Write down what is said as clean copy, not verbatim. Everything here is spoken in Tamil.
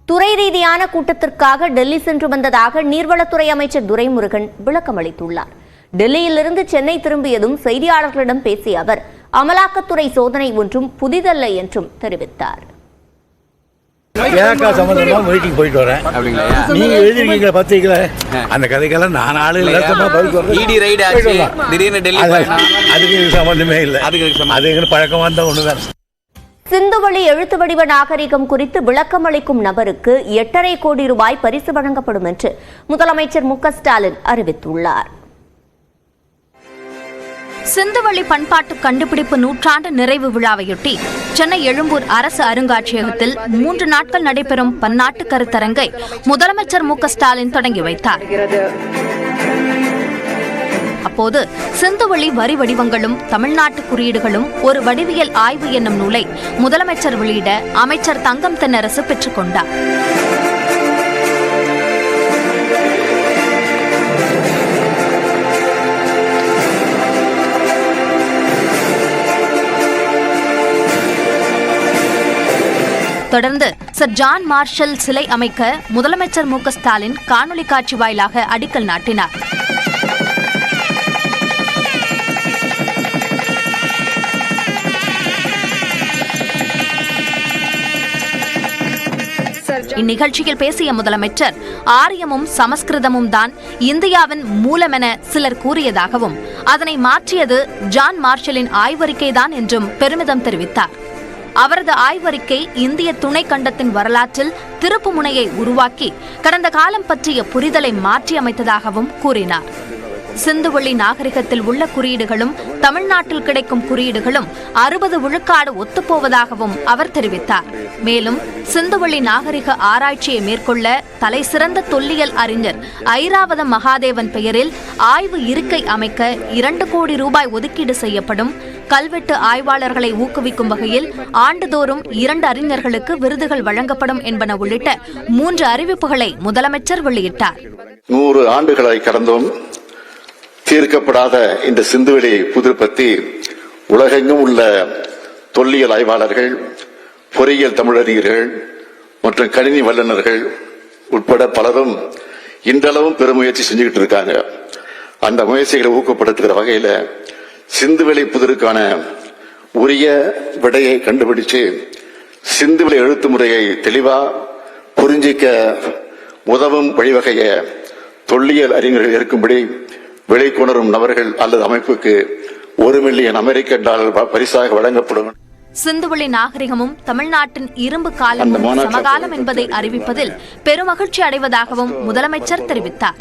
துறை ரீதியான கூட்டத்திற்காக டெல்லி சென்று வந்ததாக நீர்வளத்துறை அமைச்சர் துரைமுருகன் விளக்கம் அளித்துள்ளார். டெல்லியிலிருந்து சென்னை திரும்பியதும் செய்தியாளர்களிடம் பேசிய அவர், அமலாக்கத்துறை சோதனை ஒன்றும் புதிதல்ல என்றும் தெரிவித்தார். போயிட்டு வரேன். நீங்க எழுதிருக்கீங்க பத்திரிக்கையில அந்த கதைக்கெல்லாம் நான் அதுக்கு சம்பந்தமே இல்லை. அது பழக்கம் வந்த ஒண்ணுதான். சிந்துவெளி எழுத்து வடிவ நாகரிகம் குறித்து விளக்கம் அளிக்கும் நபருக்கு 8.5 கோடி ரூபாய் பரிசு வழங்கப்படும் என்று முதலமைச்சர் மு க ஸ்டாலின் அறிவித்துள்ளார். சிந்துவெளி பண்பாட்டு கண்டுபிடிப்பு நூற்றாண்டு நிறைவு விழாவையொட்டி சென்னை எழும்பூர் அரசு அருங்காட்சியகத்தில் 3 நாட்கள் நடைபெறும் பன்னாட்டு கருத்தரங்கை முதலமைச்சர் மு க ஸ்டாலின் தொடங்கி வைத்தார். அப்போது சிந்துவெளி வரி வடிவங்களும் தமிழ்நாட்டு குறியீடுகளும் ஒரு வடிவியல் ஆய்வு என்னும் நூலை முதலமைச்சர் வெளியிட அமைச்சர் தங்கம் தென்னரசு பெற்றுக் கொண்டார். தொடர்ந்து சர் ஜான் மார்ஷல் சிலை அமைக்க முதலமைச்சர் மு க ஸ்டாலின் காணொலி காட்சி வாயிலாக அடிக்கல் நாட்டினார். இந்நிகழ்ச்சியில் பேசிய முதலமைச்சர், ஆரியமும் சமஸ்கிருதமும் தான் இந்தியாவின் மூலமென சிலர் கூறியதாகவும் அதனை மாற்றியது ஜான் மார்ஷலின் ஆய்வறிக்கைதான் என்றும் பெருமிதம் தெரிவித்தார். அவரது ஆய்வறிக்கை இந்திய துணை கண்டத்தின் வரலாற்றில் திருப்பு முனையை உருவாக்கி கடந்த காலம் பற்றிய புரிதலை மாற்றியமைத்ததாகவும் கூறினார். சிந்துவெளி நாகரிகத்தில் உள்ள குறியீடுகளும் தமிழ்நாட்டில் கிடைக்கும் குறியீடுகளும் 60 விழுக்காடு ஒத்துப்போவதாகவும் அவர் தெரிவித்தார். மேலும் சிந்துவெளி நாகரிக ஆராய்ச்சியை மேற்கொள்ள தலைசிறந்த தொல்லியல் அறிஞர் ஐராவதம் மகாதேவன் பெயரில் ஆய்வு இருக்கை அமைக்க 2 கோடி ரூபாய் ஒதுக்கீடு செய்யப்படும். கல்வெட்டு ஆய்வாளர்களை ஊக்குவிக்கும் வகையில் ஆண்டுதோறும் 2 அறிஞர்களுக்கு விருதுகள் வழங்கப்படும் என்பன உள்ளிட்ட 3 அறிவிப்புகளை முதலமைச்சர் வெளியிட்டார். 100 ஆண்டுகளை கடந்தும் தீர்க்கப்படாத இந்த சிந்துவெளி புதிர் பற்றி உலகெங்கும் உள்ள தொல்லியல் ஆய்வாளர்கள், பொறியியல் தமிழறிஞர்கள் மற்றும் கணினி வல்லுநர்கள் உட்பட பலரும் இன்றளவும் பெருமுயற்சி செஞ்சுக்கிட்டு இருக்காங்க. அந்த முயற்சிகளை ஊக்கப்படுத்துகிற வகையில சிந்துவெளி புதிருக்கான உரிய விடையை கண்டுபிடிச்சு சிந்துவெளி எழுத்து முறையை தெளிவா புரிஞ்சிக்க உதவும் வழிவகையை தொல்லியல் அறிஞர்கள் இருக்கும்படி விலைக்குணரும் நபர்கள் அல்லது அமைப்புக்கு $1 மில்லியன் அமெரிக்க டாலர் பரிசாக வழங்கப்படும். சிந்துவெளி நாகரிகமும் தமிழ்நாட்டின் இரும்பு காலமும் சமகாலம் என்பதை அறிவிப்பதில் பெருமகிழ்ச்சி அடைவதாகவும் முதலமைச்சர் தெரிவித்தார்.